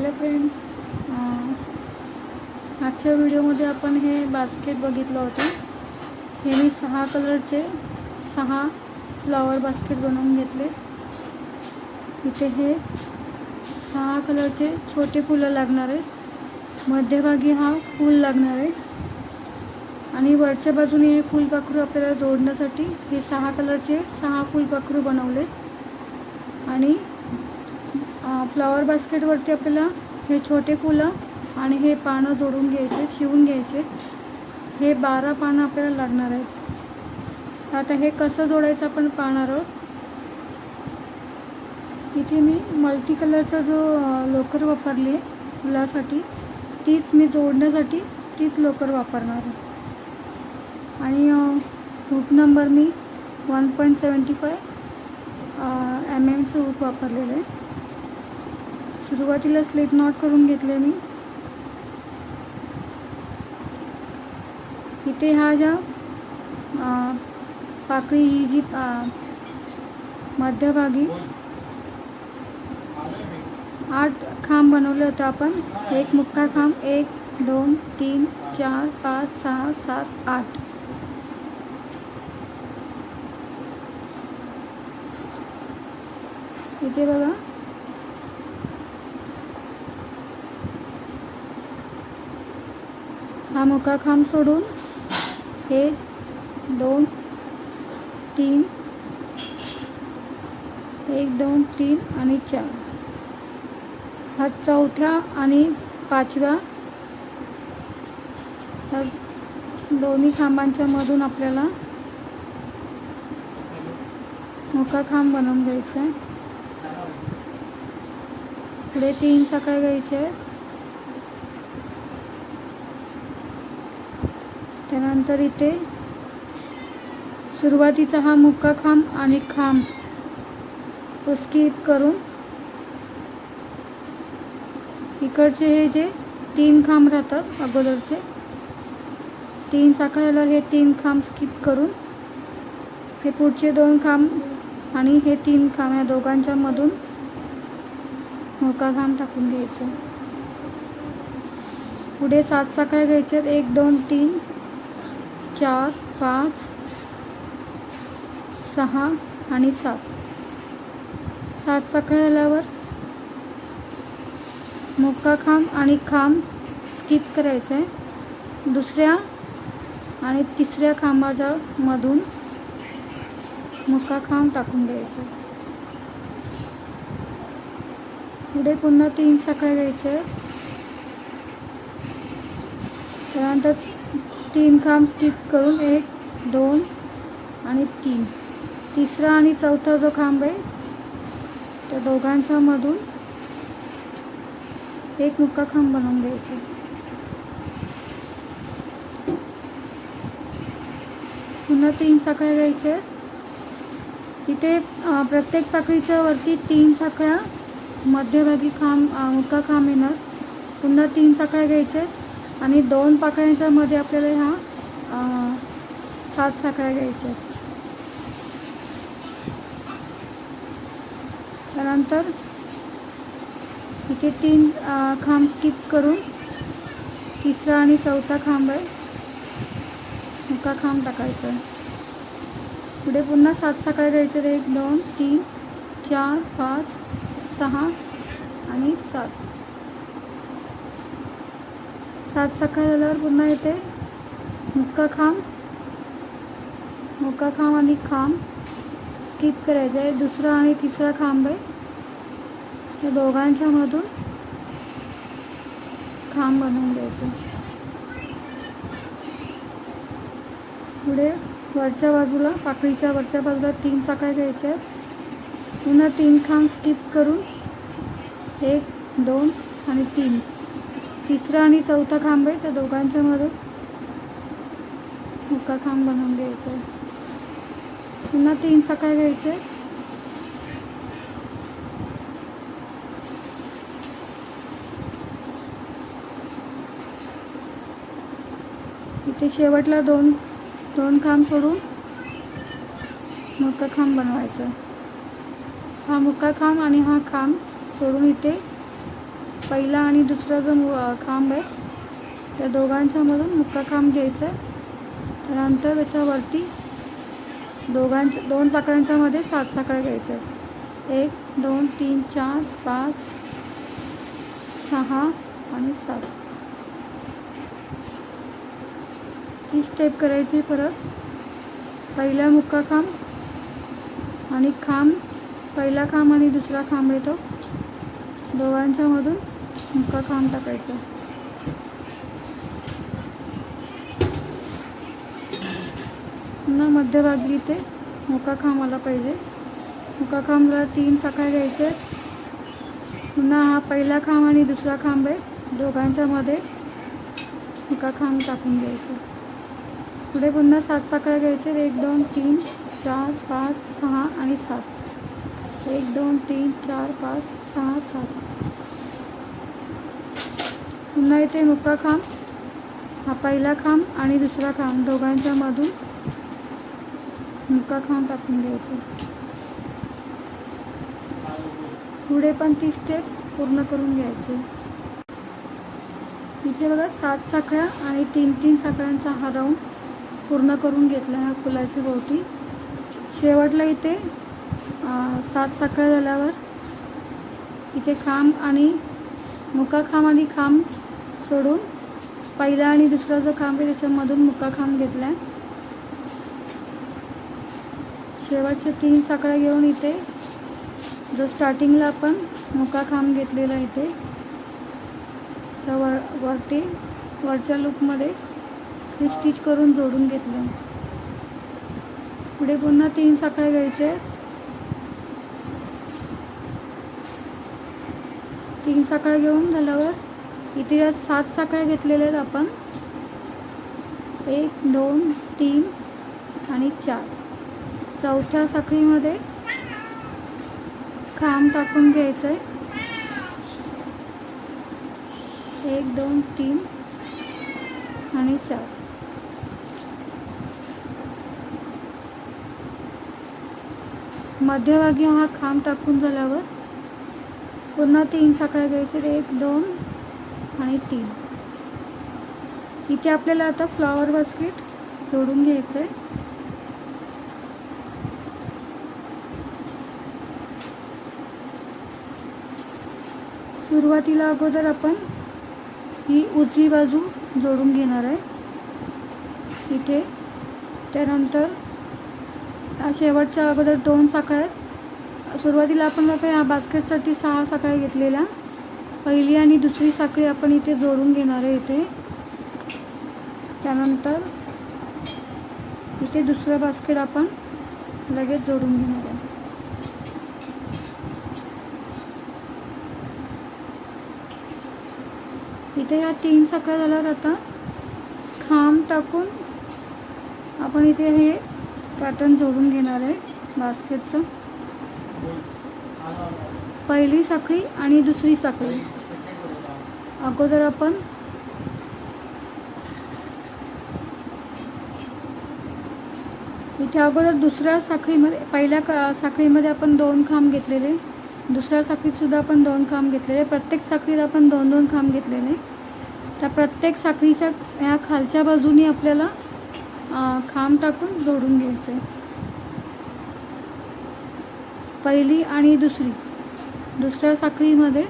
Hello friend, आजच्या व्हिडिओमध्ये आपण हे बास्केट बघितलं होतं. हे मी 6 कलरचे 6 फ्लॉवर बास्केट बनवून घेतले. इथे हे 6 कलरचे छोटे फुलं लागणार आहेत. मध्यभागी हा फूल लागणार आहे आणि वरच्या बाजूने हे फुलपाखरू आपल्याला जोडण्यासाठी हे 6 कलरचे 6 फुलपाखरू बनवले. आणि फ्लॉवर बास्केटवरती आपल्याला हे छोटे फुलं आणि हे पानं जोडून घ्यायचे, शिवून घ्यायचे. हे 12 पानं आपल्याला लागणार आहेत. आता हे कसं जोडायचं आपण पाहणार आहोत. इथे मी मल्टी कलरचा जो लोकर वापरली आहे फुलासाठी, तीच मी जोडण्यासाठी तीच लोकर वापरणार आहे. आणि हुक नंबर मी 1.75 mm हुक वापरलेलं आहे. सुरुवातीला स्लिप नॉट करून घेतले मी. इथे हा ज्या पाकळी ही जी मध्यभागी 8 खांब बनवले होते आपण. एक मुक्का खांब, 1 2 3 4 5 6 7 8. इथे बघा, हा मुका खांब सोडून 1 2 3 1 2 3 आणि 4. हा चौथ्या आणि 5व्या दोन्ही खांबांच्या मधून आपल्याला मुका खांब बनवून घ्यायचा आहे. पुढे 3 साखळ्या घ्यायच्या आहेत. त्यानंतर इथे सुरुवातीचा हा मुक्का खांब आणि खांब तो स्किप करून इकडचे हे जे 3 खांब राहतात अगोदरचे 3 साखळ्याला हे 3 खांब स्किप करून हे पुढचे 2 खांब आणि हे 3 खांब या दोघांच्या मधून मुका खांब टाकून घ्यायचे. पुढे 7 साखळ्या घ्यायच्या आहेत. 1 2 3 4 5 6 आणि 7. 7 साखळ्या झाल्यावर मुक्का खांब आणि खांब स्किप करायचं आहे. दुसऱ्या आणि तिसऱ्या खांबाच्या मधून मुक्का खांब टाकून द्यायचं. पुढे पुन्हा 3 साखळ्या घ्यायच्या आहेत. त्यानंतर 3 खांब स्किप करून 1 2 आणि 3. तिसरा आणि चौथा जो खांब आहे त्या दोघांच्या मधून एक मुक्का खांब बनवून घ्यायचा. पुन्हा 3 साखळ्या घ्यायच्या. इथे प्रत्येक पाकळीच्या वरती 3 साखळ्या मध्यभागी खांब मुक्का खांब येणार. पुन्हा 3 साखळ्या घ्यायच्या आणि 2 पाकळ्यांच्या मध्ये आपल्याला ह्या 7 साखळ्या घ्यायच्या. त्यानंतर इथे 3 खांब स्किप करून तिसरा आणि चौथा खांब आहे मुका खांब टाकायचा आहे. पुढे पुन्हा 7 साखळ्या घ्यायच्या. 1 2 3 4 5 6 आणि 7. 7 साखळ्या झाल्यावर पुन्हा इथे मुका खांब आणि खांब स्किप करायचं आहे. दुसरा आणि तिसरा खांब आहे या दोघांच्या मधून खांब बनवून द्यायचं. पुढे वरच्या बाजूला पाकळीच्या वरच्या बाजूला 3 साखळ्या घ्यायच्या आहेत. पुन्हा 3 खांब स्किप करून 1 2 आणि 3. तिसरा आणि चौथा खांब आहे त्या दोघांच्या मधून मुका खांब बनवून घ्यायचा आहे. पुन्हा 3 साखळ्या घ्यायच्या. इथे शेवटला 2 खांब सोडून मुक्का खांब बनवायचा. हा मुक्का खांब आणि हा खांब सोडून इथे पहिला आणि दुसरा जो खांब आहे त्या दोघांच्या मधून मुक्का खांब घ्यायचा आहे. त्यानंतर त्याच्यावरती दोन साखळ्यांच्या मध्ये 7 साखळ्या घ्यायच्या आहेत. 1 2 3 4 5 6 आणि 7 ही स्टेप करायची. परत पहिला मुक्का खांब आणि पहिला खांब आणि दुसरा खांब येतो दोघांच्या मधून मुक्का खांब टाकायचा. पुन्हा मध्यभागी इथे मुक्का खांब आला पाहिजे. मुक्का खांबला 3 साखळ्या घ्यायच्या. पुन्हा हा पहिला खांब आणि दुसरा खांब आहे दोघांच्या मध्ये मुक्का खांब टाकून घ्यायचा. पुढे पुन्हा 7 साखळ्या घ्यायच्या. 1 2 3 4 5 6 आणि 7. 1 2 3 4 5 6 7. पुन्हा इथे मुक्का खांब, हा पहिला खांब आणि दुसरा खांब दोघांच्या मधून मुक्का खांब टाकून घ्यायचा. पुढे पण ती स्टेप पूर्ण करून घ्यायची. इथे बघा 7 साखळ्या आणि 3 साखळ्यांचा हा राऊंड पूर्ण करून घेतला ह्या फुलाच्या भोवती. शेवटला इथे 7 साखळ्या झाल्यावर इथे खांब आणि मुक्का खांब आणि खांब सोडून पहिला आणि दुसरा जो खांब आहे त्याच्यामधून मुक्का खांब घेतला आहे. शेवटचे 3 साखळ्या घेऊन इथे जो स्टार्टिंगला आपण मुक्का खांब घेतलेला इथे वरच्या लूपमध्ये स्लिप स्टिच करून जोडून घेतलं. पुढे पुन्हा 3 साखळ्या घ्यायचे. 3 साखळ्या घेऊन झाल्यावर इथे या 7 साखळ्या घेतलेल्या आहेत आपण. 1 2 3 आणि 4. चौथ्या साखळीमध्ये खांब टाकून घ्यायचं आहे. 1 2 3 आणि 4. मध्यभागी हा खांब टाकून झाल्यावर पुन्हा 3 साखळ्या घ्यायचे. 1 2 आणि 3. इथे आपल्याला आता फ्लॉवर बास्केट जोडून घ्यायचं आहे. सुरुवातीला अगोदर आपण ही उजवी बाजू जोडून घेणार आहे इथे. त्यानंतर शेवटच्या अगोदर 2 साखळ्या. सुरुवातीला आपण बघा या बास्केटसाठी 6 साखळ्या घेतलेल्या. पहिली आणि दुसरी साखळी आपण इथे जोडून घेणार आहे इथे. त्यानंतर इथे दुसरं बास्केट आपण लगेच जोडून घेणार आहे. इथे या 3 साखळ्या झाल्यावर आता खांब टाकून आपण इथे हे पॅटर्न जोडून घेणार आहे बास्केटचं. पहिली साखळी आणि दुसरी साखळी अगोदर आपण इथे अगोदर दुसऱ्या साखळीमध्ये पहिल्या साखळीमध्ये आपण 2 खांब घेतलेले. दुसऱ्या साखळीत सुद्धा आपण 2 खांब घेतलेले. प्रत्येक साखळीत आपण 2-2 खांब घेतलेले. त्या प्रत्येक साखळीच्या ह्या खालच्या बाजूनी आपल्याला खांब टाकून जोडून घ्यायचं आहे. पहिली आणि दुसऱ्या साखळीमध्ये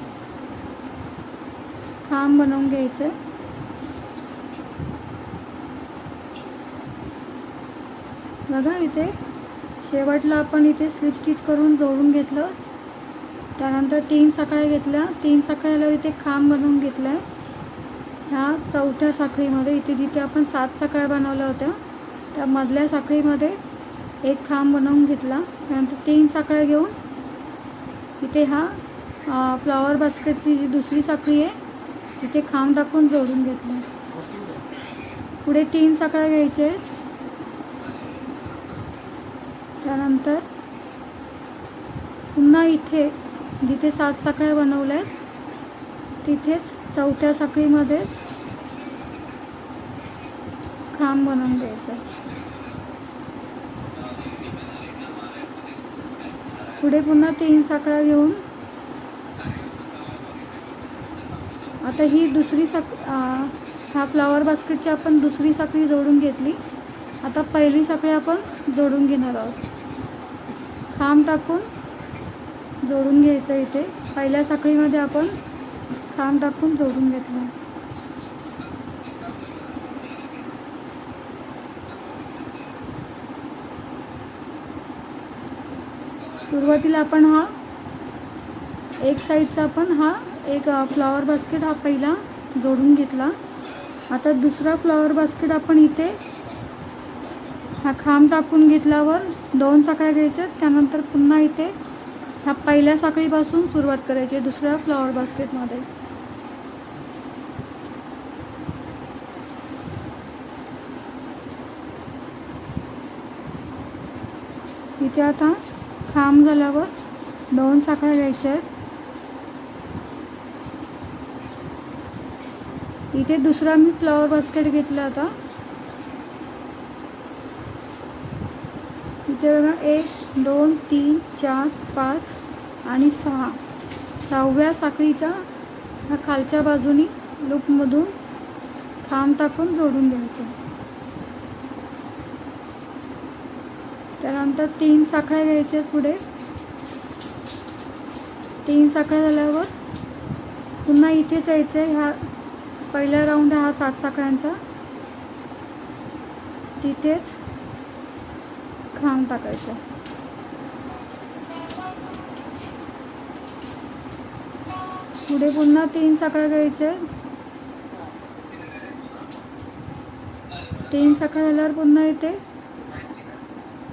खांब बनवून घ्यायचं. बघा इथे शेवटला आपण इथे स्लिप स्टिच करून जोडून घेतलं. त्यानंतर 3 साखळ्या घेतल्या. 3 साखळ्याला इथे खांब बनवून घेतला आहे. ह्या चौथ्या साखळीमध्ये इथे जिथे आपण 7 साखळ्या बनवल्या होत्या त्या मधल्या साखळीमध्ये एक खांब बनवून घेतला. त्यानंतर 3 साखळ्या घेऊन इथे हा फ्लॉवर बास्केटची जी दुसरी साखळी आहे तिथे खांब टाकून जोडून घेतला. पुढे 3 साखळ्या घ्यायचे. त्यानंतर पुन्हा इथे जिथे 7 साखळ्या बनवल्या आहेत तिथेच चौथ्या साखळीमध्येच खांब बनवून घ्यायचा. पुढे पुन्हा 3 साखळ्या घेऊन आता ही दुसरी ह्या फ्लावर बास्केटची आपण दुसरी साखळी जोडून घेतली. आता पहिली साखळी आपण जोडून घेणार आहोत. खांब टाकून जोडून घ्यायचं. इथे पहिल्या साखळीमध्ये आपण खांब टाकून जोडून घेतलं. सुरुवातीला आपण हा एक साईडचा आपण हा एक फ्लावर बास्केट हा पहिला जोडून घेतला. आता दुसरा फ्लावर बास्केट आपण इथे हा खांब टाकून घेतल्यावर 2 साखळ्या घ्यायच्या. त्यानंतर पुन्हा इथे ह्या पहिल्या साखळीपासून सुरुवात करायची दुसऱ्या फ्लावर बास्केटमध्ये. इथे आता खांब झाल्यावर 2 साखळ्या घ्यायच्या आहेत. इथे दुसरा मी फ्लावर बास्केट घेतला. आता इथे बघा 1 2 3 4 5 आणि 6 6व्या साखळीच्या ह्या खालच्या बाजूनी लूपमधून खांब टाकून जोडून घ्यायचं. त्यानंतर 3 साखळ्या घ्यायच्या. पुढे 3 साखळ्या झाल्यावर पुन्हा इथेच यायचं. ह्या पहिला राऊंड हा 7 साखळ्यांचा. तिथेच खांब टाकायचा. पुढे पुन्हा 3 साखळ्या घ्यायच्या. 3 साखळ्या झाल्यावर पुन्हा इथे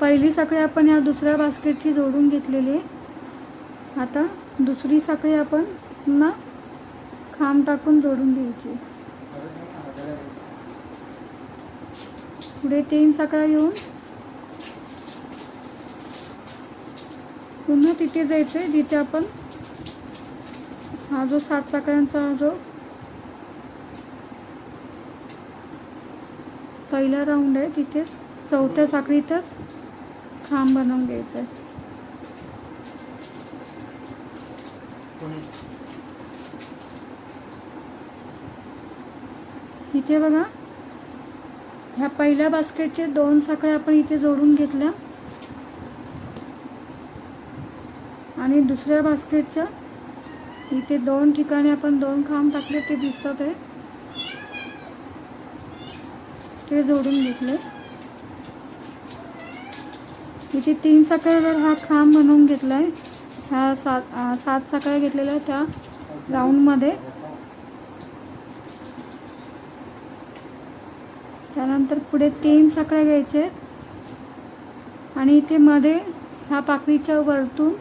पहिली साखळी आपण या दुसऱ्या बास्केटची जोडून घेतलेली आहे. आता दुसरी साखळी आपण पुन्हा खांब टाकून जोडून घ्यायची. पुढे 3 साखळ्या घेऊन पुन्हा तिथे जायचं आहे जिथे आपण हा जो 7 साखळ्यांचा जो पहिला राऊंड आहे तिथेच 4थ्या साखळीतच खांब बनवून घ्यायचा आहे. इथे बघा ह्या पहिल्या बास्केटचे 2 साखळ्या आपण इथे जोडून घेतल्या आणि दुसऱ्या बास्केटच्या इथे 2 ठिकाणी आपण 2 खांब टाकले ते दिसतात आहे ते जोडून घेतले. इथे 3 साखळ्यावर हा खांब बनवून घेतला आहे. ह्या 7 साखळ्या घेतलेल्या त्या राऊंडमध्ये. त्यानंतर पुढे 3 साखळ्या घ्यायचे आणि इथे मध्ये ह्या पाकळीच्या वरतून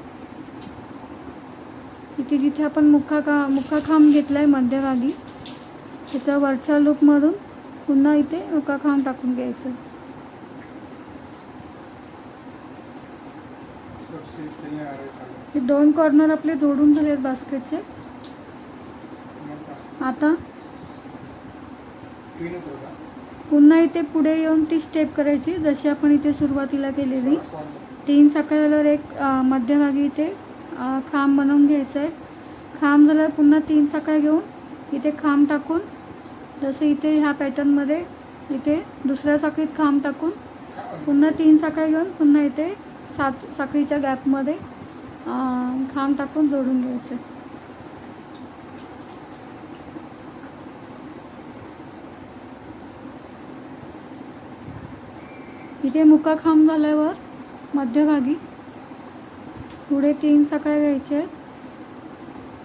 इथे जिथे आपण मुख्खा खांब घेतला आहे मध्यभागी त्याच्या वरच्या लूपमधून पुन्हा इथे मुख्खा खांब टाकून घ्यायचं. हे 2 कॉर्नर आपले जोडून झाले आहेत बास्केटचे. आता पुन्हा इथे पुढे येऊन ती स्टेप करायची जशी आपण इथे सुरुवातीला केलेली. 3 साखळ्यावर एक मध्यभागी इथे खांब बनवून घ्यायचं आहे. खांब झाल्यावर पुन्हा 3 साखळ्या घेऊन इथे खांब टाकून जसं इथे ह्या पॅटर्नमध्ये इथे दुसऱ्या साखळीत खांब टाकून पुन्हा 3 साखळ्या घेऊन पुन्हा इथे 7 साखळीच्या गॅपमध्ये खांब टाकून जोडून घ्यायचं. इथे मुका खांब झाल्यावर मध्यभागी पुढे 3 साखळ्या घ्यायच्या.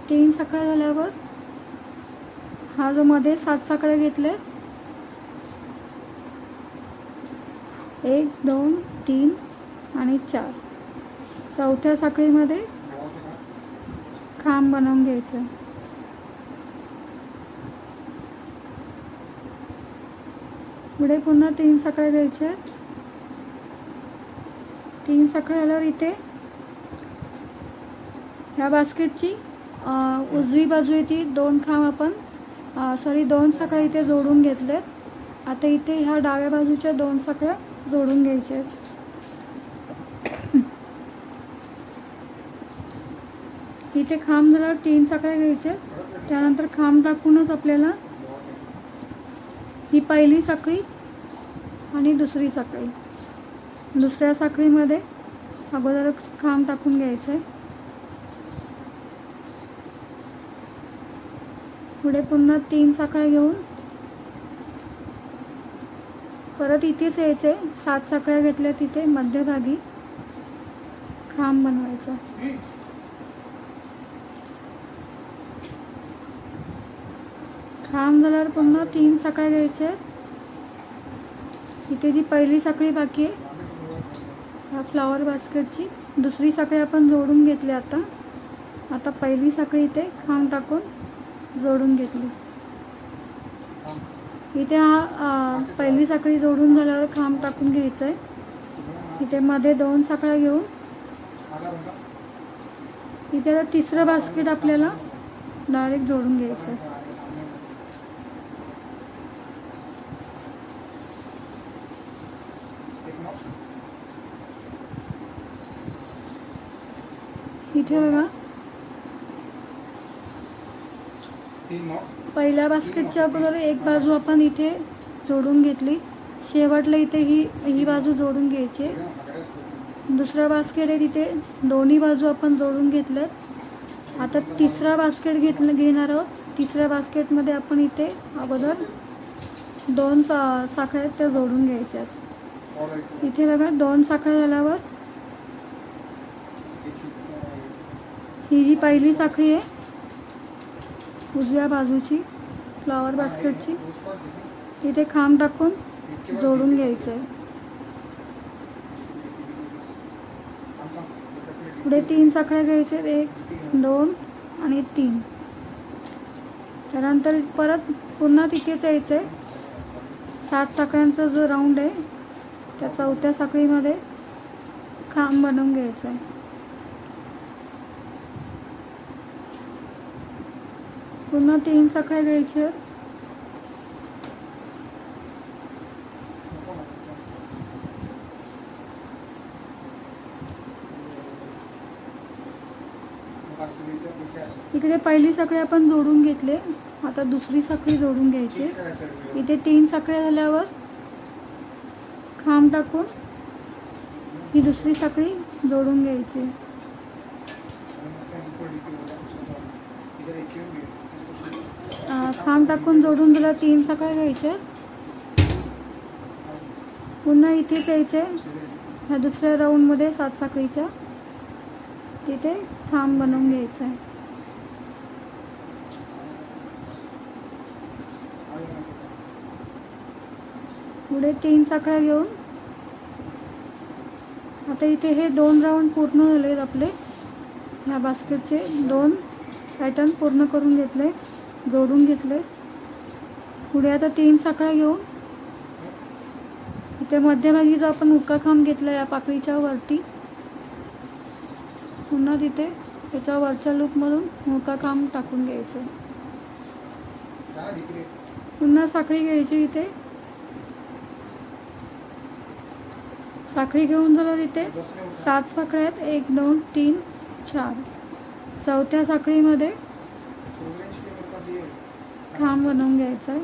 3 साखळ्या झाल्यावर हा जो मध्ये 7 साखळ्या घेतले 1 2 3 आणि 4 4थ्या साखळीमध्ये खांब बनवून घ्यायचं. पुढे पुन्हा 3 साखळ्या घ्यायच्या. 3 साखळ्या झाल्यावर इथे ह्या बास्केटची उजवी बाजू आहे ती 2 खांब आपण 2 साखळ्या इथे जोडून घेतलेत. आता इथे ह्या डाव्या बाजूच्या 2 साखळ्या जोडून घ्यायच्या आहेत. इथे खांब झाल्यावर 3 साखळ्या घ्यायच्या. त्यानंतर खांब टाकूनच आपल्याला ही पहिली साखळी आणि दुसरी साखळी, दुसऱ्या साखळीमध्ये अगोदर खांब टाकून घ्यायचं आहे. पुढे पुन्हा 3 साखळ्या घेऊन परत इथेच यायचे. 7 साखळ्या घेतल्या तिथे मध्यभागी खांब बनवायचा. खांब झाल्यावर पुन्हा 3 साखळ्या घ्यायच्या. इथे जी पहिली साखळी बाकी आहे ह्या फ्लावर बास्केटची, दुसरी साखळी आपण जोडून घेतली. आता पहिली साखळी इथे खांब टाकून जोडून घेतली. इथे पहिली साखळी जोडून झाल्यावर खांब टाकून घ्यायचं आहे. इथे मध्ये 2 साखळ्या घेऊन इथे आता तिसरं बास्केट आपल्याला डायरेक्ट जोडून घ्यायचं आहे. इथे बघा पहिल्या बास्केटच्या अगोदर एक बाजू आपण इथे जोडून घेतली. शेवटला इथे ही बाजू जोडून घ्यायची. दुसरा बास्केट आहे तिथे दोन्ही बाजू आपण जोडून घेतल्यात. आता तिसरा बास्केट घेणार आहोत. तिसऱ्या बास्केटमध्ये आपण इथे अगोदर 2 साखळ्या त्या जोडून घ्यायच्यात. इथे बघा 2 साखळ्या झाल्यावर ही जी पहिली साखळी आहे उजव्या बाजूची फ्लावर बास्केटची, इथे खांब टाकून जोडून घ्यायचं आहे. पुढे 3 साखळ्या घ्यायचे, 1 2 आणि 3. त्यानंतर परत पुन्हा तिथेच यायचं आहे. 7 साखळ्यांचा जो राऊंड आहे त्या चौथ्या साखळीमध्ये खांब बनवून घ्यायचं आहे. पुन्हा 3 साखळ्या घ्यायच्या. इकडे पहिली साखळी आपण जोडून घेतले. आता दुसरी साखळी जोडून घ्यायची. इथे 3 साखळ्या झाल्यावर खांब टाकून ही दुसरी साखळी जोडून घ्यायची. खांब टाकून जोडून झाला 3 साखळ्या घ्यायच्या. पुन्हा इथेच यायचे ह्या दुसऱ्या राऊंडमध्ये 7 साखळीच्या तिथे खांब बनवून घ्यायचा आहे. पुढे 3 साखळ्या घेऊन आता इथे हे 2 राऊंड पूर्ण झालेत आपले. ह्या बास्केटचे 2 पॅटर्न पूर्ण करून घेतले, जोडून घेतले. पुढे आता 3 साखळ्या घेऊन इथे मध्यभागी जो आपण हुक्का खांब घेतला या पाकळीच्या वरती पुन्हा तिथे त्याच्या वरच्या लूपमधून हुक्का खांब टाकून घ्यायचं. पुन्हा साखळी घ्यायची. इथे साखळी घेऊन झाल्यावर इथे 7 साखळ्या आहेत, 1 2 3 4. चौथ्या साखळीमध्ये खांब बनवून घ्यायचा आहे.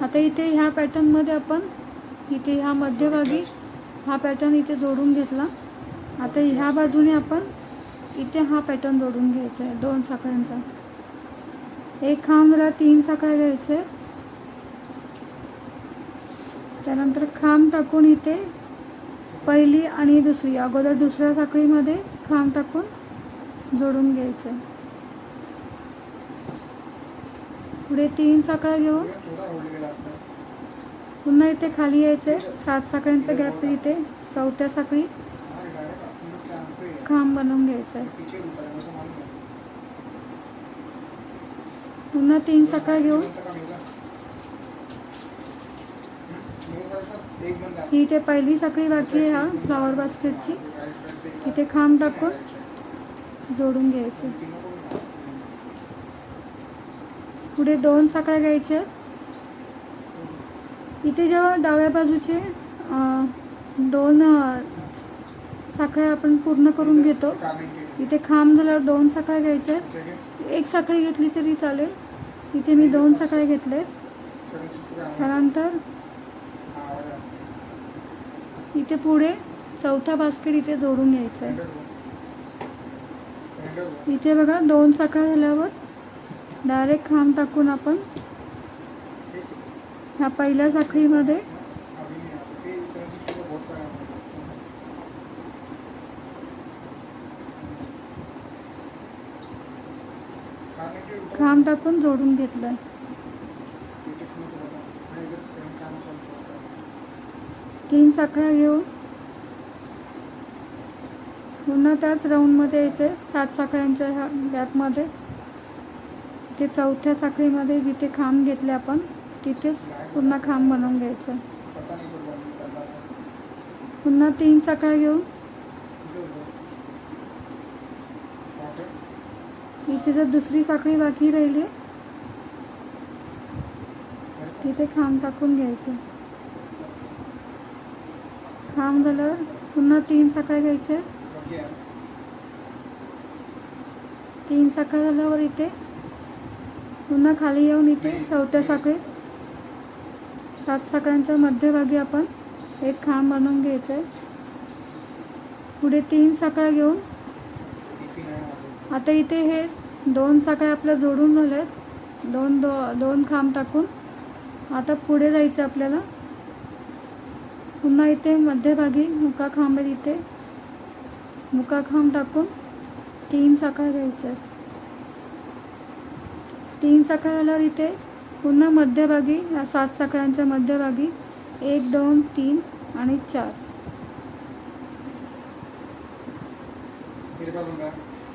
आता इथे ह्या पॅटर्नमध्ये आपण इथे ह्या मध्यभागी हा पॅटर्न इथे जोडून घेतला. आता ह्या बाजूने आपण इथे हा पॅटर्न जोडून घ्यायचा आहे 2 साखळ्यांचा. एक खांबला 3 साखळ्या घ्यायचे. त्यानंतर खांब टाकून इथे पहिली आणि दुसरी अगोदर दुसऱ्या साखळीमध्ये खांब टाकून जोडून घ्यायचं. पुढे 3 साखळ्या घेऊन पुन्हा इथे खाली यायचे. 7 साखळ्यांचा गॅप इथे चौथ्या साखळी खांब बनवून घ्यायचा आहे. पुन्हा 3 साखळ्या घेऊन ही इथे पहिली साखळी बाकी आहे ह्या फ्लावर बास्केटची, इथे खांब टाकून जोडून घ्यायचे. पुढे 2 साखळ्या घ्यायच्या. इथे जेव्हा डाव्या बाजूचे 2 साखळ्या आपण पूर्ण करून घेतो. इथे खांब झाल्यावर 2 साखळ्या घ्यायच्या. एक साखळी घेतली तरी चालेल. इथे मी 2 साखळ्या घेतलेत. त्यानंतर इथे पुढे चौथा बास्केट इथे जोडून घ्यायचा आहे. इथे बघा 2 साखळ्या झाल्यावर डायरेक्ट खांब टाकून आपण ह्या पहिल्या साखळीमध्ये खांब टाकून जोडून घेतलंय. तीन साखळ्या घेऊन पुन्हा त्याच राऊंडमध्ये यायचे. 7 साखळ्यांच्या ह्या गॅपमध्ये ते चौथ्या साखळीमध्ये जिथे खांब घेतले आपण तिथेच पुन्हा खांब बनवून घ्यायचं. पुन्हा 3 साखळ्या घेऊन इथे जर दुसरी साखळी बाकी राहिली तिथे खांब टाकून घ्यायचं. खांब झाल्यावर पुन्हा 3 साखळ्या घ्यायच्या. 3 साखळ्या झाल्यावर इथे पुन्हा खाली येऊन इथे चौथ्या साखळीत 7 साखळ्यांच्या मध्यभागी आपण एक खांब बनवून घ्यायचं आहे. पुढे 3 साखळ्या घेऊन आता इथे हे 2 साखळ्या आपल्या जोडून झाल्यात. दोन खांब टाकून आता पुढे जायचं आपल्याला. पुन्हा इथे मध्यभागी मुका खांब आहे. इथे मुका खांब टाकून 3 साखळ्या घ्यायच्या. 3 साखळ्या झाल्यावर इथे पुन्हा मध्यभागी या 7 साखळ्यांच्या मध्यभागी 1 2 3 आणि 4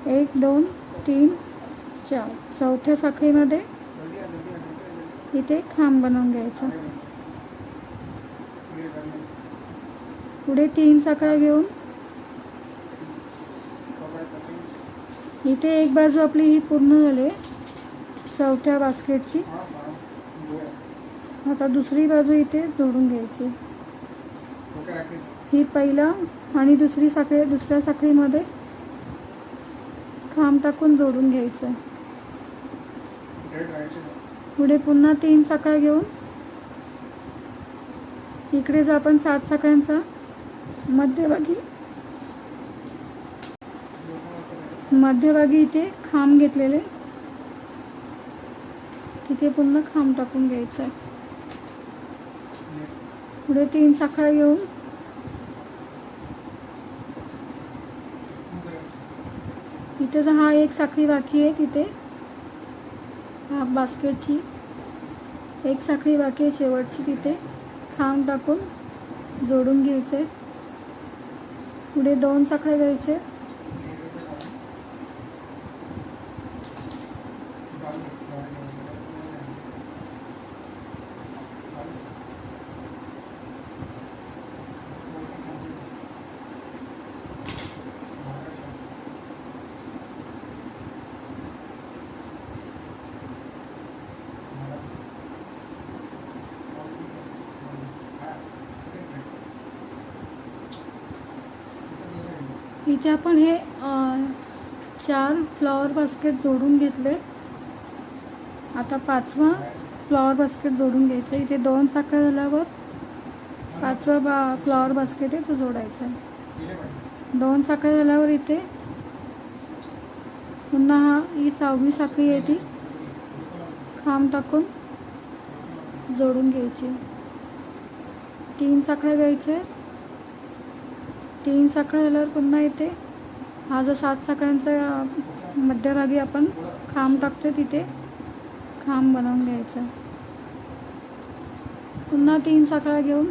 1 2 3 4 चौथ्या साखळीमध्ये इथे खांब बनवून घ्यायचा. पुढे 3 साखळ्या घेऊन इथे एक बाजू आपली ही पूर्ण झाली चौथ्या बास्केटची. आता दुसरी बाजू इथे जोडून घ्यायची. ही पहिला आणि दुसऱ्या साखळीमध्ये खांब टाकून जोडून घ्यायचं. पुढे पुन्हा 3 साखळ्या घेऊन इकडे जर आपण 7 साखळ्यांचा मध्यभागी इथे खांब घेतलेले तिथे पुन्हा खांब टाकून घ्यायचं. पुढे 3 साखळ्या घेऊन इथे जर हा एक साखळी बाकी आहे तिथे हा बास्केटची एक साखळी बाकी आहे शेवटची तिथे खांब टाकून जोडून घ्यायचे. पुढे 2 साखळ्या घ्यायचे. इथे आपण हे 4 फ्लॉवर बास्केट जोडून घेतले. आता 5वा फ्लॉवर बास्केट जोडून घ्यायचं. इथे 2 साखळ्या झाल्यावर 5वा फ्लॉवर बास्केट आहे तो जोडायचा. 2 साखळ्या झाल्यावर इथे पुन्हा ही 6वी साखळी आहे ती खांब टाकून जोडून घ्यायची. 3 साखळ्या घ्यायच्या. 3 साखळ्या झाल्यावर पुन्हा इथे हा जो 7 साखळ्यांचा मध्यभागी आपण खांब टाकतो तिथे खांब बनवून घ्यायचा. पुन्हा 3 साखळ्या घेऊन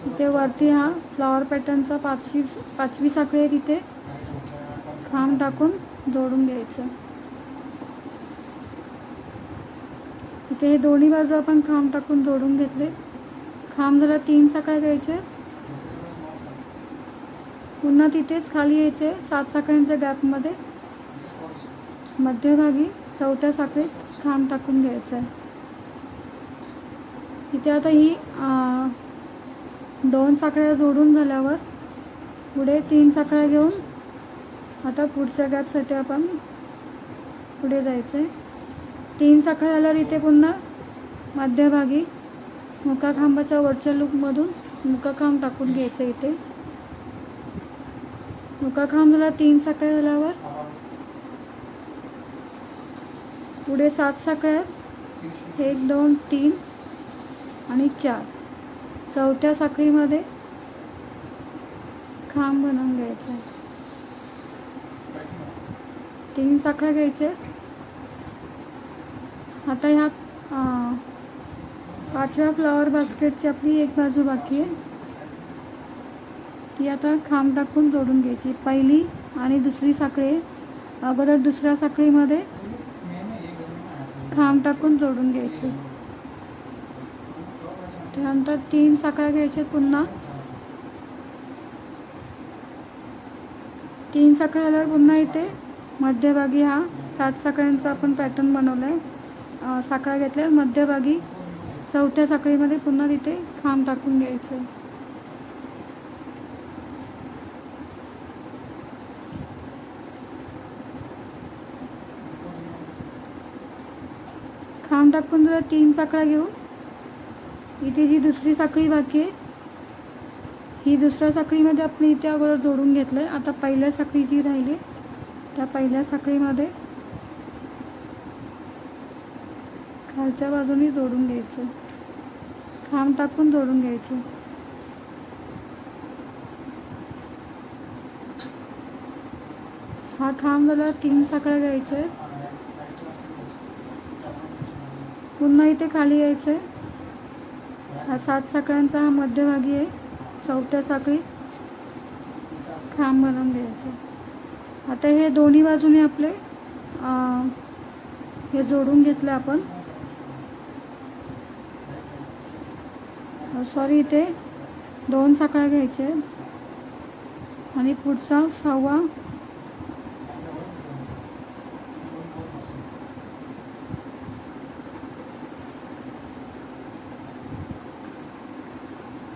इथे वरती हा फ्लॉवर पॅटर्नचा 5वी साखळी आहे तिथे खांब टाकून जोडून घ्यायचं. इथे हे दोन्ही बाजू आपण खांब टाकून जोडून घेतले. खांब झाला 3 साखळ्या घ्यायचे. पुन्हा तिथेच खाली यायचे 7 साखळ्यांच्या गॅपमध्ये मध्यभागी चौथ्या साखळीत खांब टाकून घ्यायचं आहे. इथे आता ही 2 साखळ्या जोडून झाल्यावर पुढे 3 साखळ्या घेऊन आता पुढच्या गॅपसाठी आपण पुढे जायचं आहे. 3 साखळ्या झाल्यावर इथे पुन्हा मध्यभागी मुका खांबाच्या वरच्या लूपमधून मुका खांब टाकून घ्यायचं. इथे मुका खांब झाला. 3 साखळ्या झाल्यावर पुढे 7 साखळ्या, 1 2 3 आणि 4. चौथ्या साखळीमध्ये खांब बनवून घ्यायचा. 3 साखळ्या घ्यायच्या. आता ह्या 5व्या फ्लावर बास्केटची आपली एक बाजू बाकी आहे, ती आता खांब टाकून जोडून घ्यायची. पहिली आणि दुसरी साखळी अगोदर दुसऱ्या साखळीमध्ये खांब टाकून जोडून घ्यायचे. त्यानंतर 3 साखळ्या घ्यायच्या. पुन्हा 3 साखळ्या झाल्यावर पुन्हा इथे मध्यभागी हा 7 साखळ्यांचा आपण पॅटर्न बनवला आहे. साखळ्या घेतल्या. मध्यभागी चौथ्या साखळीमध्ये पुन्हा तिथे खांब टाकून घ्यायचं. खांब टाकून जरा 3 साखळ्या घेऊन इथे जी दुसरी साखळी बाकी आहे, ही दुसऱ्या साखळीमध्ये आपण इथे अगोदर जोडून घेतलं आहे. आता पहिल्या साखळी जी राहिली त्या पहिल्या साखळीमध्ये खालच्या बाजूने जोडून घ्यायचं. खांब टाकून जोडून घ्यायचं. हा खांब झाला. 3 साखळ्या घ्यायच्या. पुन्हा इथे खाली यायचं आहे. हा 7 साखळ्यांचा हा मध्यभागी आहे. चौथ्या साखळी खांब बनवून घ्यायचं. आता हे दोन्ही बाजूने आपले हे जोडून घेतलं आपण. सॉरी, इथे 2 साखळ्या घ्यायच्या आणि पुढचा 6वा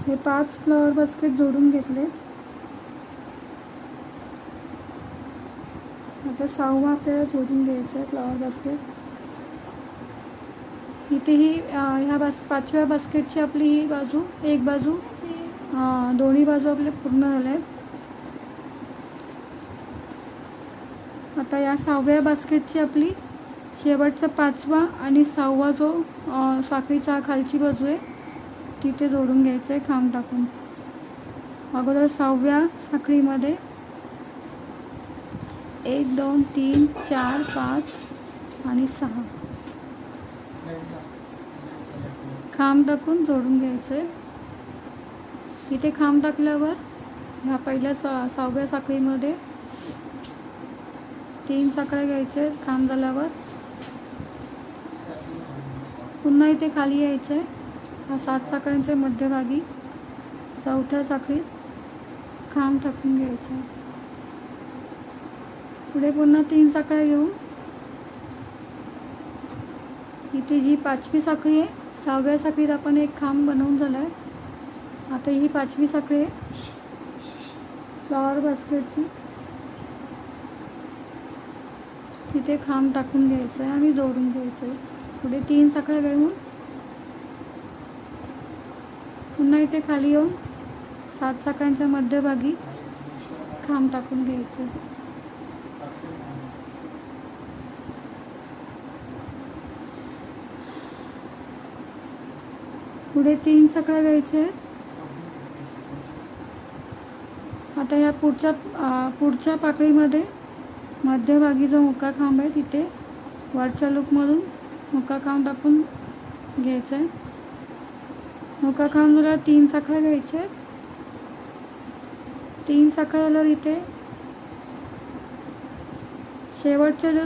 हे 5 फ्लावर बास्केट जोडून घेतले. आता 6वा आपल्याला जोडून घ्यायचं आहे फ्लावर बास्केट. इथे ही ह्या 5व्या बास्केटची आपली ही बाजू, एक बाजू, दोन्ही बाजू आपले पूर्ण झाले आहेत. आता या 6व्या बास्केटची आपली शेवटचा 5वा आणि 6वा जो साखळीचा खालची बाजू आहे तिथे जोडून घ्यायचं आहे खांब टाकून. अगोदर 6व्या साखळीमध्ये 1 2 3 4 5 आणि 6 खांब टाकून जोडून घ्यायचं आहे. इथे खांब टाकल्यावर ह्या पहिल्या 6व्या साखळीमध्ये 3 साखळ्या घ्यायच्या. खांब झाल्यावर पुन्हा इथे खाली यायचं आहे. हा 7 साखळ्यांच्या मध्यभागी चौथ्या साखळीत खांब टाकून घ्यायचं. पुढे पुन्हा 3 साखळ्या घेऊन इथे जी 5वी साखळी आहे, 6व्या साखळीत आपण एक खांब बनवून झाला आहे. आता ही 5वी साखळी आहे फ्लावर बास्केटची, तिथे खांब टाकून घ्यायचं आहे आणि जोडून घ्यायचं आहे. पुढे 3 साखळ्या घेऊन पुन्हा इथे खाली येऊन 7 साखळ्यांच्या मध्यभागी खांब टाकून घ्यायचं. पुढे 3 साखळ्या घ्यायच्या आहेत. आता या पुढच्या पाकळीमध्ये मध्यभागी जो मुका खांब आहे तिथे वरच्या लूपमधून मुका खांब टाकून घ्यायचं आहे. मुका खांब झाल्यावर 3 साखळ्या घ्यायच्या आहेत. 3 साखळ्या झाल्यावर इथे शेवटच्या जो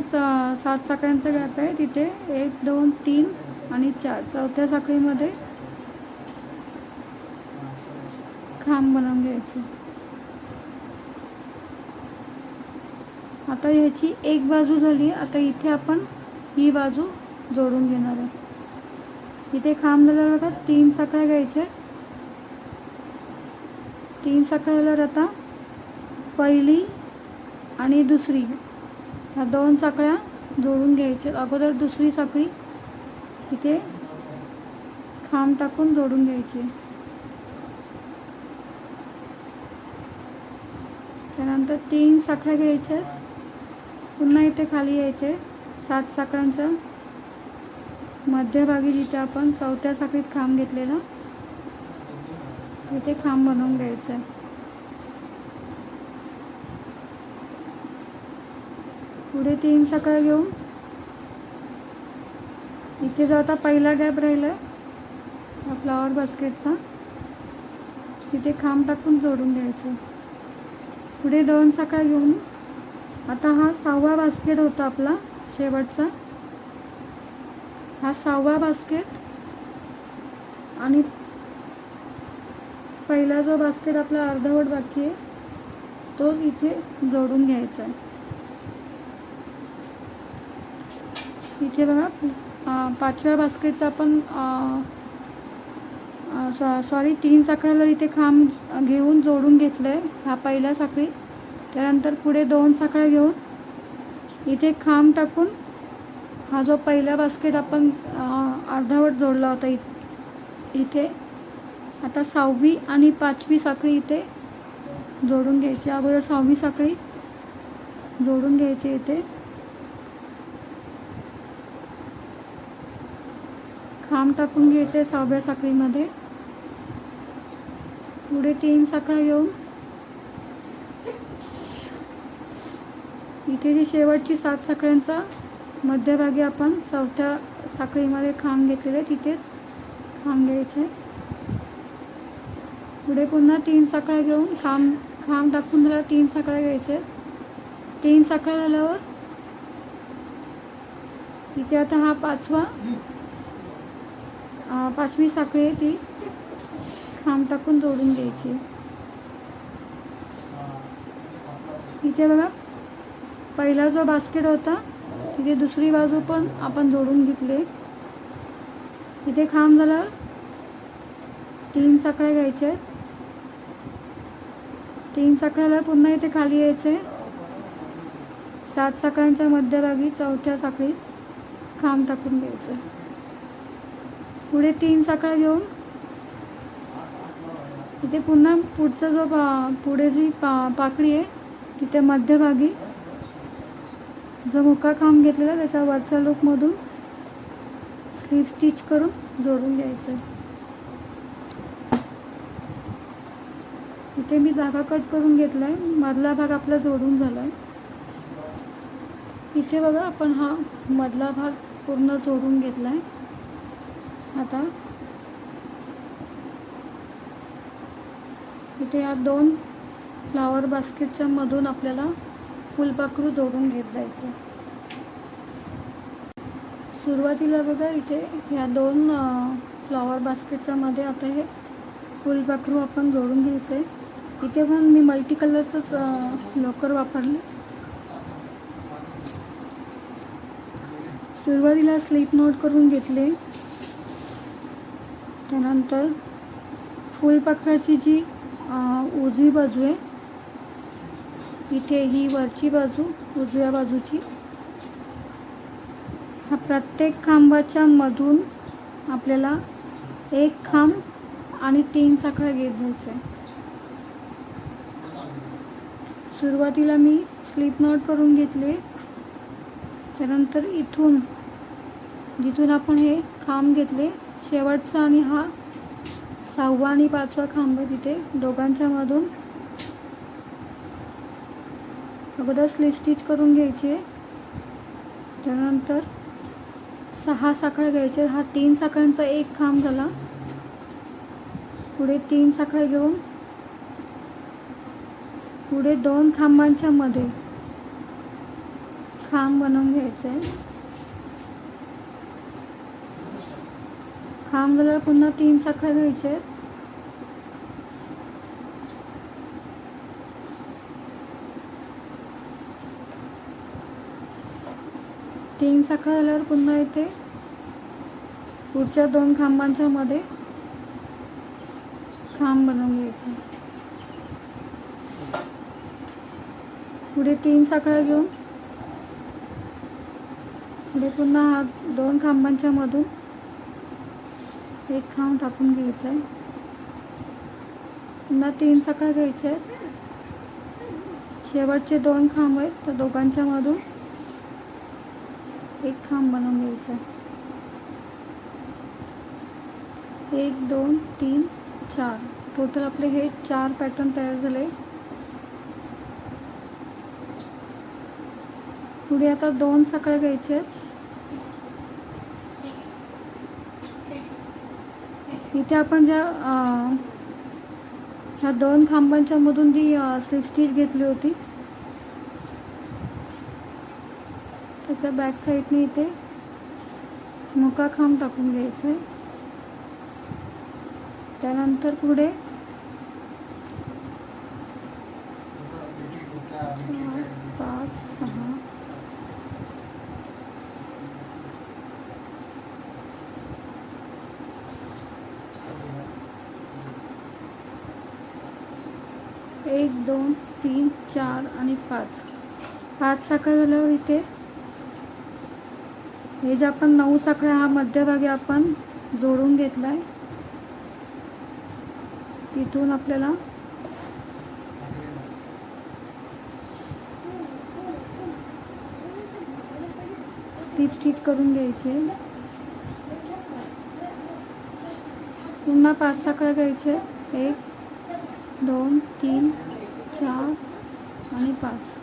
7 साखळ्यांचा गॅप आहे तिथे 1 2 3 आणि 4 चौथ्या साखळीमध्ये खांब बनवून घ्यायचे. आता ह्याची एक बाजू झाली. आता इथे आपण ही बाजू जोडून घेणार आहे. इथे खांब झाल्यावर बघा 3 साखळ्या घ्यायच्या. 3 साखळ्या झाल्यावर आता पहिली आणि दुसरी ह्या 2 साखळ्या जोडून घ्यायच्या. अगोदर दुसरी साखळी इथे खांब टाकून जोडून घ्यायची. त्यानंतर 3 साखळ्या घ्यायच्या. पुन्हा इथे खाली यायचे. 7 साखळ्यांच्या मध्यभागी जिथे आपण चौथ्या साखळीत खांब घेतलेला तिथे खांब बनवून घ्यायचा आहे. पुढे 3 साखळ्या घेऊन इथे जो आता पहिला गॅप राहिला आहे फ्लावर बास्केटचा तिथे खांब टाकून जोडून घ्यायचं. पुढे 2 साखळ्या घेऊन आता हा 6वा बास्केट होता आपला शेवटचा. हा 6वा बास्केट आणि पहिला जो बास्केट आपला अर्धवट बाकी आहे तो इथे जोडून घ्यायचा आहे. इथे बघा 5व्या बास्केटचा आपण सॉरी 3 साखळ्याला इथे खांब घेऊन जोडून घेतलं आहे हा पहिल्या साखळीत. त्यानंतर पुढे 2 साखळ्या घेऊन इथे खांब टाकून हा जो पहिला बास्केट आपण अर्धावट जोडला होता इथे आता 6वी आणि 5वी साखळी इथे जोडून घ्यायची. अगोदर 6वी साखळी जोडून घ्यायची. इथे खांब टाकून घ्यायचे 6व्या साखळीमध्ये. पुढे 3 साखळ्या घेऊन इथे जी शेवटची 7 साखळ्यांचा मध्यभागी आपण चौथ्या साखळीमध्ये खांब घेतलेले तिथेच खांब घ्यायचे. पुढे पुन्हा 3 साखळ्या घेऊन खांब टाकून झाल्यावर 3 साखळ्या घ्यायचे. 3 साखळ्या झाल्यावर इथे आता हा 5वी साखळी आहे ती खांब टाकून जोडून घ्यायची. इथे बघा पहिला जो बास्केट होता इथे दुसरी बाजू पण आपण जोडून घेतले. इथे खांब झाल्यावर 3 साखळ्या घ्यायच्या. 3 साखळ्याला पुन्हा इथे खाली यायचे. 7 साखळ्यांच्या मध्यभागी चौथ्या साखळीत खांब टाकून घ्यायचं. पुढे 3 साखळ्या घेऊन इथे पुन्हा पुढचा जो पुढे जी पाकळी आहे तिथे मध्यभागी जो मुका खांब घेतलेला त्याच्या वरच्या लूपमधून स्लीव स्टिच करून जोडून घ्यायचं. इथे मी धागा कट करून घेतला आहे. मधला भाग आपला जोडून झाला आहे. इथे बघा आपण हा मधला भाग पूर्ण जोडून घेतला आहे. आता इथे या 2 फ्लावर बास्केटच्या मधून आपल्याला फुलपाखरू जोडून घेत जायचं. सुरुवातीला बघा इथे ह्या 2 फ्लावर बास्केटच्या मध्ये आता हे फुलपाखरू आपण जोडून घ्यायचे. इथे पण मी मल्टी कलरचंच लोकर वापरले. सुरुवातीला स्लिप नॉट करून घेतले. त्यानंतर फुलपाखराची जी उजवी बाजू आहे इथे ही वरची बाजू उजव्या बाजूची हा प्रत्येक खांबाच्या मधून आपल्याला एक खांब आणि 3 साखळ्या घेत जायचं आहे. सुरुवातीला मी स्लिप नॉट करून घेतले. त्यानंतर इथून जिथून आपण हे खांब घेतले शेवटचा आणि हा 6वा आणि 5वा खांब आहे तिथे दोघांच्या मधून अगोदर स्लिप स्टिच करून घ्यायचे. त्यानंतर 6 साखळ्या घ्यायचे. हा 3 साखळ्यांचा एक खांब झाला. पुढे 3 साखळ्या घेऊन पुढे 2 खांबांच्या मध्ये खांब बनवून घ्यायचे. खांब झाल्यावर पुन्हा 3 साखळ्या घ्यायचे. 3 साखळ्या झाल्यावर पुन्हा इथे पुढच्या 2 खांबांच्या मध्ये खांब बनवून घ्यायचे. पुढे 3 साखळ्या घेऊन पुढे पुन्हा हा 2 खांबांच्या मधून एक खांब टाकून घ्यायचा आहे. पुन्हा 3 साखळ्या घ्यायच्या आहेत. शेवटचे 2 खांब आहेत तर दोघांच्या मधून एक खांब बनवून घ्यायचा आहे. 1 2 3 4 टोटल आपले हे 4 पॅटर्न तयार झाले. पुढे आता 2 साखळ्या घ्यायच्या आहेत. इथे आपण ज्या ह्या 2 खांबांच्या मधून जी स्लिप स्टिच घेतली होती त्याच्या बॅक साईडने इथे मुका खांब टाकून घ्यायचा आहे. त्यानंतर पुढे 4 5 6 1 2 3 4 आणि 5 साखळ्या झाल्यावर इथे हे जे आपण 9 साखळ्या हा मध्यभागी आपण जोडून घेतलाय तिथून आपल्याला स्लिप स्टिच करून घ्यायचे. पुन्हा 5 साखळ्या घ्यायचे. 1 2 3 4 आणि 5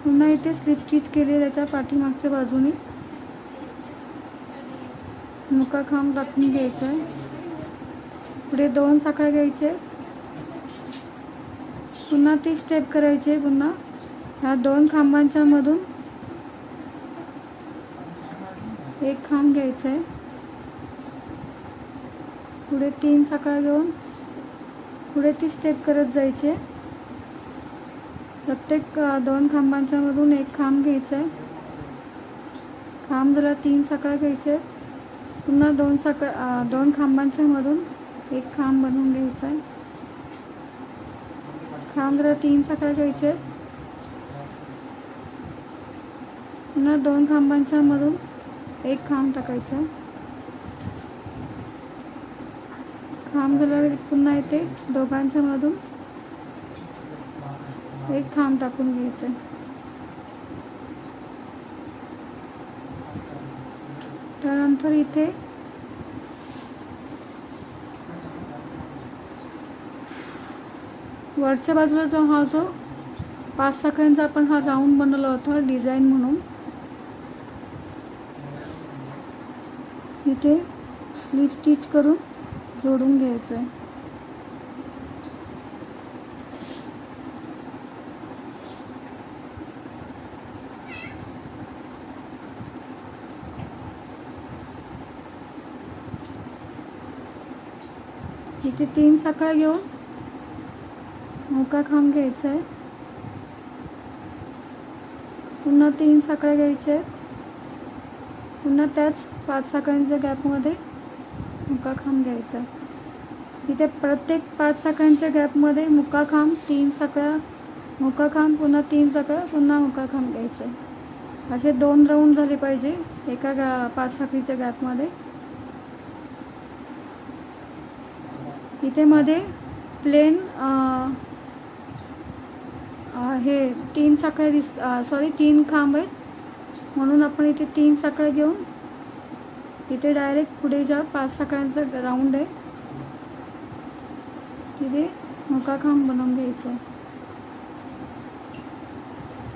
पुन्हा इथे स्लिप स्टिच केले. त्याच्या पाठीमागच्या बाजूने मुका खांब टाकून घ्यायचा आहे. पुढे 2 साखळ्या घ्यायचे. पुन्हा ती स्टेप करायची. पुन्हा ह्या 2 खांबांच्या मधून एक खांब घ्यायचा आहे. पुढे 3 साखळ्या घेऊन पुढे ती स्टेप करत जायचे. प्रत्येक 2 खांबांच्या मधून एक खांब घ्यायचा आहे. खांब झाला 3 साखळ्या घ्यायचे. पुन्हा 2 खांबांच्या मधून एक खांब बनवून घ्यायचा आहे. खांब झाला 3 साखळ्या घ्यायचे. पुन्हा 2 खांबांच्या मधून एक खांब टाकायचा. खांब झाल्यावर पुन्हा इथे दोघांच्या मधून एक खांब टाकून घ्यायचं. त्यानंतर इथे वरच्या बाजूला जो 5 साखळ्यांचा आपण हा राऊंड बनवला होता डिझाईन म्हणून इथे स्लिप स्टिच करून जोडून घ्यायचं आहे. इथे 3 साखळ्या घेऊन मुका खांब घ्यायचा आहे. पुन्हा 3 साखळ्या घ्यायच्या आहेत. पुन्हा त्याच 5 साखळ्यांच्या गॅपमध्ये मुका खांब घ्यायचा. इथे प्रत्येक 5 साखळ्यांच्या गॅपमध्ये मुका खांब 3 साखळ्या मुका खांब पुन्हा 3 साखळ्या पुन्हा मुका खांब घ्यायचा आहे. असे 2 राऊंड झाले पाहिजे एका 5 साखळीच्या गॅपमध्ये. इथे मध्ये प्लेन हे 3 साखळ्या 3 खांब आहेत म्हणून आपण इथे 3 साखळ्या घेऊन इथे डायरेक्ट पुढे ज्या 5 साखळ्यांचा राऊंड आहे तिथे मुका खांब बनवून घ्यायचा.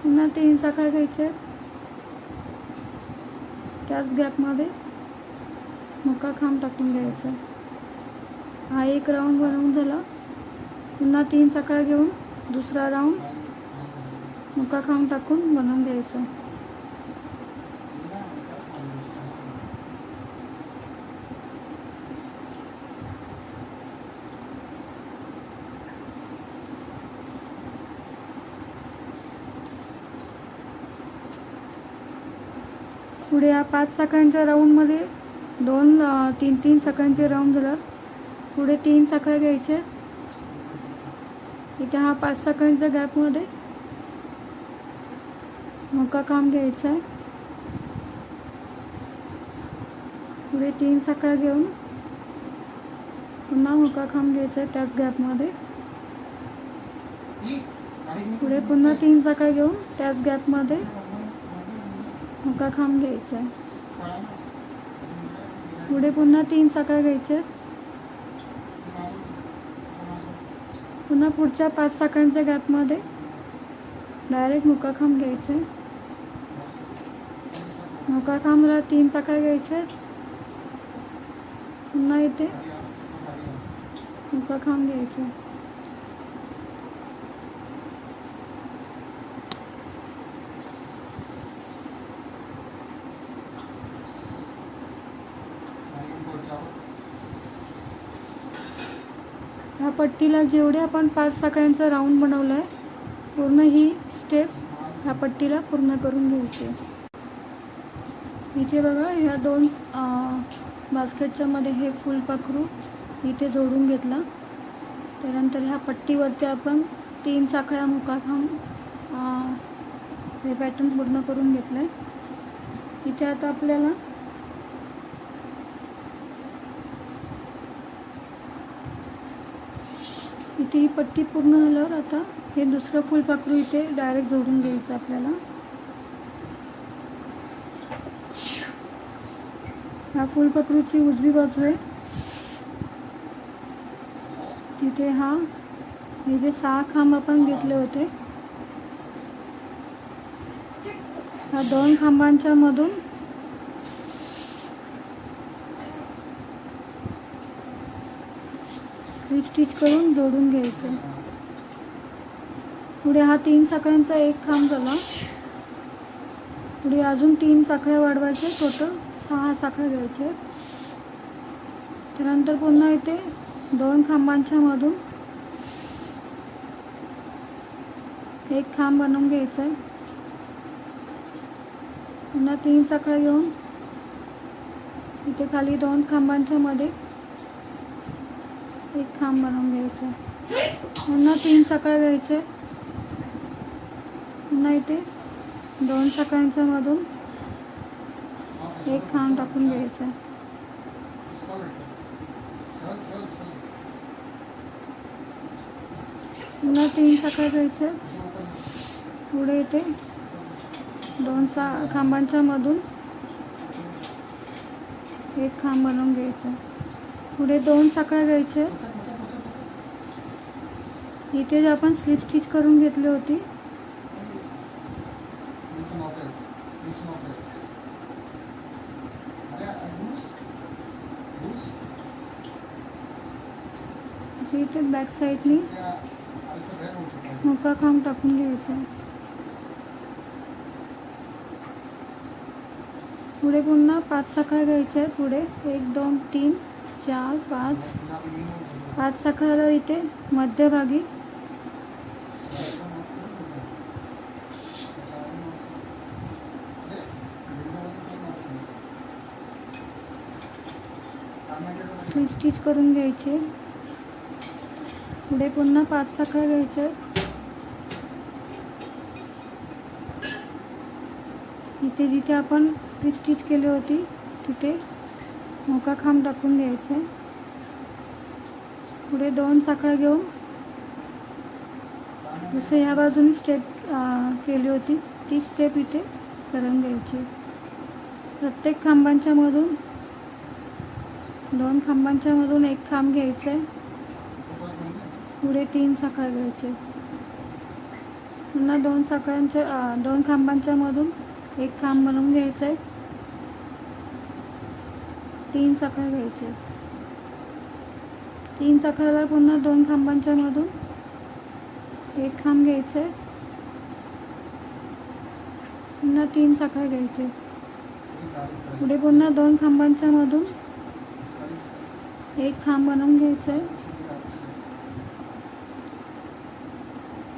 पुन्हा 3 साखळ्या घ्यायच्या. त्याच गॅपमध्ये मुका खांब टाकून घ्यायचा. हा एक राऊंड बनवून झाला. पुन्हा 3 साखळ्या घेऊन दुसरा राऊंड मुका खांब टाकून बनवून घ्यायचा. पुढे या 5 साखळ्यांच्या राऊंडमध्ये 2-3 साखळ्यांचे राऊंड झाल्यावर पुढे 3 साखळ्या घ्यायचे. इथे हा 5 साखळ्यांच्या गॅपमध्ये मुका खांब घ्यायचा आहे. पुढे 3 साखळ्या घेऊन पुन्हा मुका खांब घ्यायचा आहे त्याच गॅपमध्ये. पुढे पुन्हा 3 साखळ्या घेऊन त्याच गॅपमध्ये मुका खांब घ्यायचा आहे. पुढे पुन्हा 3 साखळ्या घ्यायच्या. पुन्हा पुढच्या 5 साखळ्यांच्या गॅपमध्ये डायरेक्ट मुका खांब घ्यायचा आहे. मुका खांबला 3 साखळ्या घ्यायच्या. पुन्हा इथे मुका खांब घ्यायचा. ह्या पट्टीला जेवढे आपण 5 साखळ्यांचा राऊंड बनवला आहे पूर्ण ही स्टेप ह्या पट्टीला पूर्ण करून घ्यायची. इथे बघा ह्या 2 बास्केटच्या मध्ये हे फुलपाखरू इथे जोडून घेतला. त्यानंतर ह्या पट्टीवरती आपण 3 साखळ्या मुका खांब हे पॅटर्न पूर्ण करून घेतलं आहे. इथे आता आपल्याला इथे ही पट्टी पूर्ण झाल्यावर आता हे दुसरं फुलपाखरू इथे डायरेक्ट जोडून घ्यायचं आपल्याला. ह्या फुलपाखरूची उजवी बाजू आहे तिथे हे जे 6 खांब आपण घेतले होते ह्या 2 खांबांच्या मधून स्लिप स्टिच करून जोडून घ्यायचं. पुढे हा 3 साखळ्यांचा एक खांब झाला. पुढे अजून 3 साखळ्या वाढवायच्या. टोटल 6 साखळ्या घ्यायच्या. त्यानंतर पुन्हा इथे 2 खांबांच्या मधून एक खांब बनवून घ्यायचा आहे. पुन्हा 3 साखळ्या घेऊन इथे खाली 2 खांबांच्या मध्ये एक खांब बनवून घ्यायचा. पुन्हा 3 साखळ्या घ्यायचे. पुन्हा इथे 2 साखळ्यांच्या मधून एक खांब टाकून घ्यायचा. पुन्हा 3 साखळ्या घ्यायच्या. पुढे इथे 2 खांबांच्या मधून एक खांब बनवून घ्यायचा. पुढे 2 साखळ्या घ्यायच्या. इथे जे आपण स्लिप स्टिच करून घेतली होती इथे बॅक साईडनी मुका खांब टाकून घ्यायचा. पुढे पुन्हा 5 साखळ्या घ्यायच्या. पुढे 1 2 3 4 5 साखळ्याला इथे मध्यभागी स्लिप स्टिच करून घ्यायचे. पुढे पुन्हा 5 साखळ्या घ्यायच्या. इथे जिथे आपण स्लिप स्टिच केली होती तिथे मुका खांब टाकून घ्यायचे. पुढे 2 साखळ्या घेऊन जसं ह्या बाजूने स्टेप केली होती ती स्टेप इथे करून घ्यायची. प्रत्येक खांबांच्या मधून 2 खांबांच्या मधून एक खांब घ्यायचा आहे. पुढे 3 साखळ्या घ्यायचे. पुन्हा 2 खांबांच्या मधून एक खांब बनवून घ्यायचा आहे. 3 साखळ्या घ्यायचे. 3 साखळ्याला पुन्हा 2 खांबांच्या मधून एक खांब घ्यायचा आहे. पुन्हा 3 साखळ्या घ्यायचे. पुढे पुन्हा 2 खांबांच्या मधून एक खांब बनवून घ्यायचा आहे.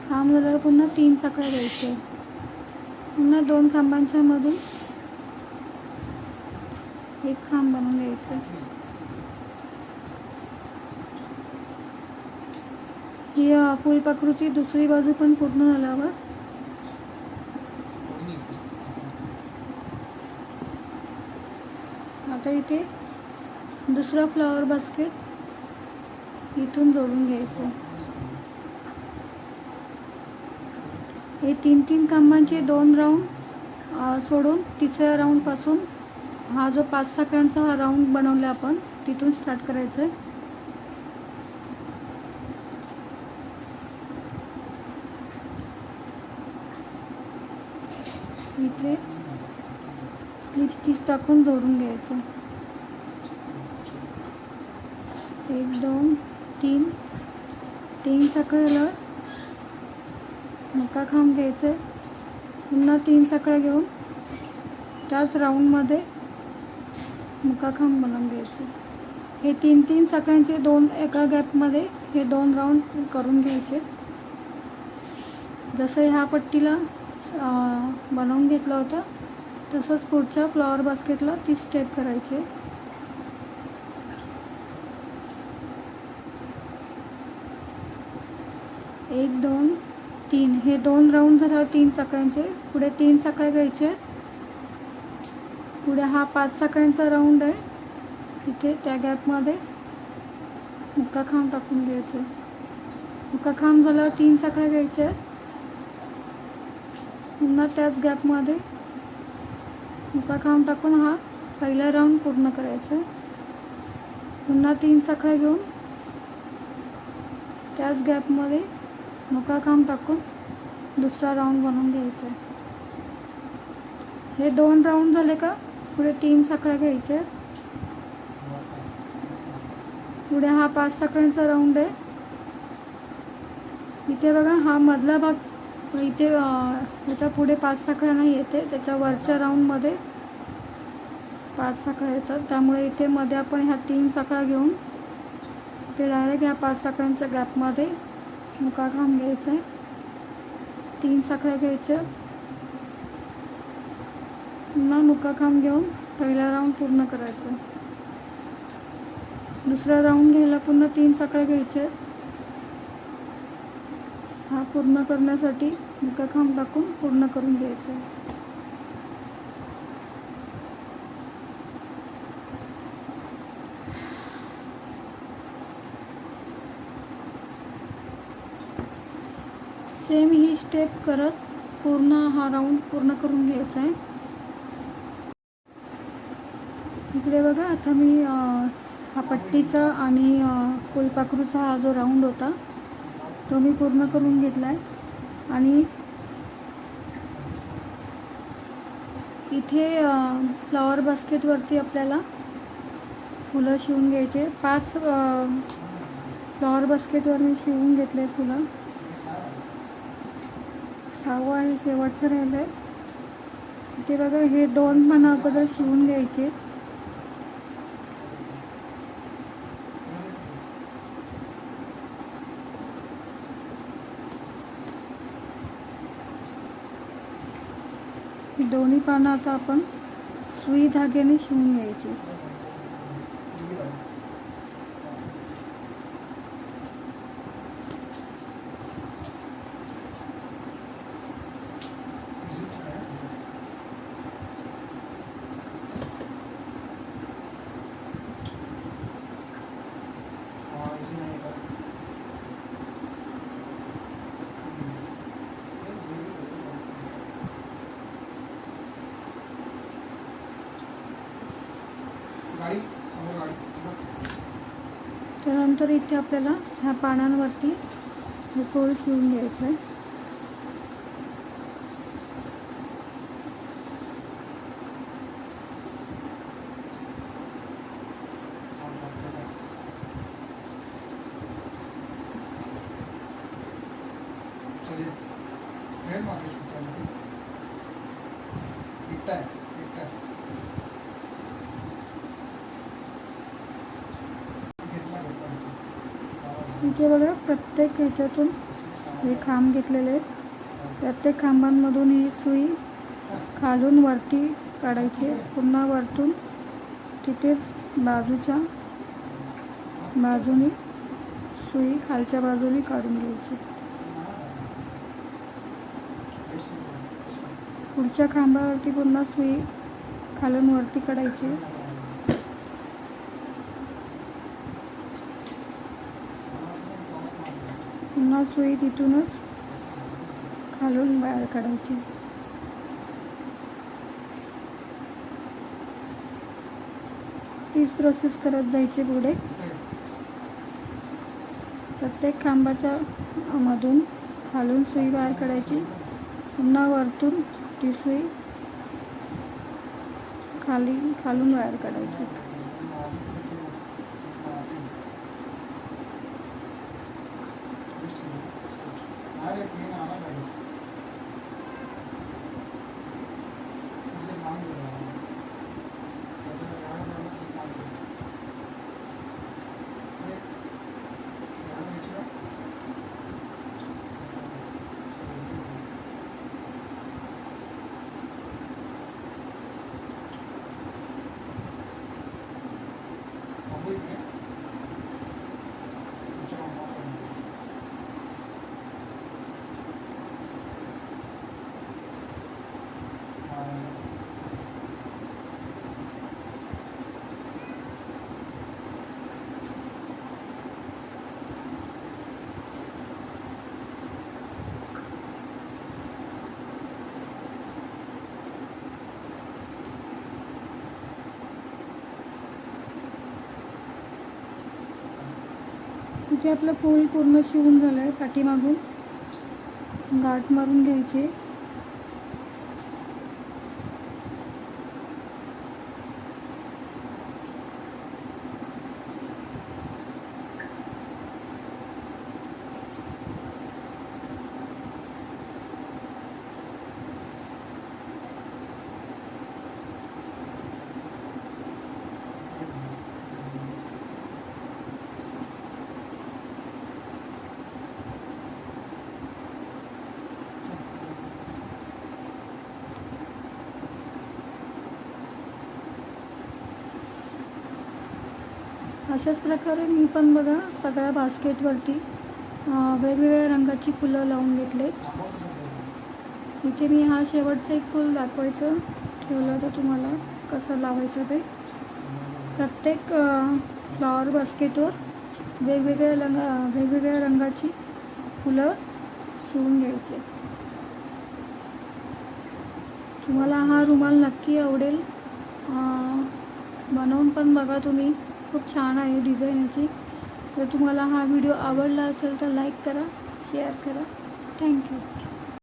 खांब झाल्यावर पुन्हा 3 साखळ्या घ्यायचे. पुन्हा 2 खांबांच्या मधून एक खांब बनवून घ्यायचं. ही फुलपाखरूची दुसरी बाजू पण पूर्ण झाल्यावर आता इथे दुसरा फ्लावर बास्केट इथून जोडून घ्यायचं. हे 3-3 खांबांचे 2 राऊंड सोडून तिसऱ्या राऊंडपासून हा जो 5 साखळ्यांचा हा राऊंड बनवला आपण तिथून स्टार्ट करायचं आहे. इथे स्लिप स्टिच टाकून जोडून घ्यायचं. 1 2 3 साखळ्याला मका खांब घ्यायचे. पुन्हा 3 साखळ्या घेऊन त्याच राऊंडमध्ये मुका खांब बनवून घ्यायचे. हे 3-3 साखळ्यांचे एका गॅपमध्ये हे 2 राऊंड करून घ्यायचे. जसं ह्या पट्टीला बनवून घेतलं होतं तसंच पुढच्या फ्लॉवर बास्केटला ती स्टेप करायची. 1 2 3 हे 2 राऊंड झाल्यावर 3 साखळ्यांचे पुढे 3 साखळ्या घ्यायचे. पुढे हा 5 साखळ्यांचा राऊंड आहे. इथे त्या गॅपमध्ये मुक्का खांब टाकून घ्यायचे. मुक्का खांब झाल्यावर 3 साखळ्या घ्यायच्या. पुन्हा त्याच गॅपमध्ये मुक्का खांब टाकून हा पहिला राऊंड पूर्ण करायचा. पुन्हा 3 साखळ्या घेऊन त्याच गॅपमध्ये मुक्का खांब टाकून दुसरा राऊंड बनवून घ्यायचा. हे 2 राऊंड झाले का पुढे 3 साखळ्या घ्यायच्या. पुढे हा 5 साखळ्यांचा राऊंड आहे. इथे बघा हा मधला भाग इथे ह्याच्या पुढे 5 साखळ्या नाही येते. त्याच्या वरच्या राऊंडमध्ये 5 साखळ्या येतात. त्यामुळे इथे मध्ये आपण ह्या 3 साखळ्या घेऊन ते डायरेक्ट ह्या 5 साखळ्यांच्या गॅपमध्ये मुका खांब घ्यायचा आहे. 3 साखळ्या घ्यायच्या. पुन्हा मुका खांब घेऊन पहिला राऊंड पूर्ण करायचा. दुसरा राऊंड घ्यायला पुन्हा 3 साखळ्या घ्यायच्या. हा पूर्ण करण्यासाठी मुका खांब टाकून पूर्ण करून घ्यायचा. सेम ही स्टेप करत पूर्ण हा राऊंड पूर्ण करून घ्यायचा आहे. इकडे बघा आता मी हा पट्टीचा आणि फुलपाखरूचा हा जो राऊंड होता तो मी पूर्ण करून घेतला आहे. आणि इथे फ्लॉवर बास्केटवरती आपल्याला फुलं शिवून घ्यायचे. 5 फ्लॉवर बास्केटवर मी शिवून घेतले फुलं. 6वं आहे शेवटचं राहिलं आहे. इथे बघा हे 2 पानं अगोदर शिवून घ्यायचे. ही दोन्ही पानं आता आपण सुई धाग्याने शिवून घ्यायची. त्यानंतर इथे आपल्याला ह्या पानांवरती हे फूल शिवून घ्यायचं आहे. इथे बघा प्रत्येक ह्याच्यातून हे खांब घेतलेले आहेत. प्रत्येक खांबांमधून ही सुई खालून वरती काढायची. पुन्हा वरतून तिथेच बाजूच्या बाजूने सुई खालच्या बाजूने काढून घ्यायची. पुढच्या खांबावरती पुन्हा सुई खालून वरती काढायची. पुन्हा सुई तिथूनच खालून बाहेर काढायची. तीच प्रोसेस करत जायची पुढे. प्रत्येक खांबाच्या मधून खालून सुई बाहेर काढायची. पुन्हा वरतून ती सुई खालून बाहेर काढायची. इथे आपलं फूल पूर्ण शिवून झालं आहे. पाठीमागून गाठ मारून घ्यायची. अशाच प्रकारे मी पण बघा सगळ्या बास्केटवरती वेगवेगळ्या रंगाची फुलं लावून घेतलेत. इथे मी हा शेवटचं एक फूल दाखवायचं ठेवलं होतं तुम्हाला कसं लावायचं ते. प्रत्येक फ्लॉवर बास्केटवर वेगवेगळ्या रंगाची फुलं शिवून घ्यायचे. तुम्हाला हा रुमाल नक्की आवडेल. बनवून पण बघा तुम्ही. खूप छान आहे डिझाईन याची. जर तुम्हाला हा व्हिडिओ आवडला असेल तर लाईक करा, शेअर करा. थँक्यू.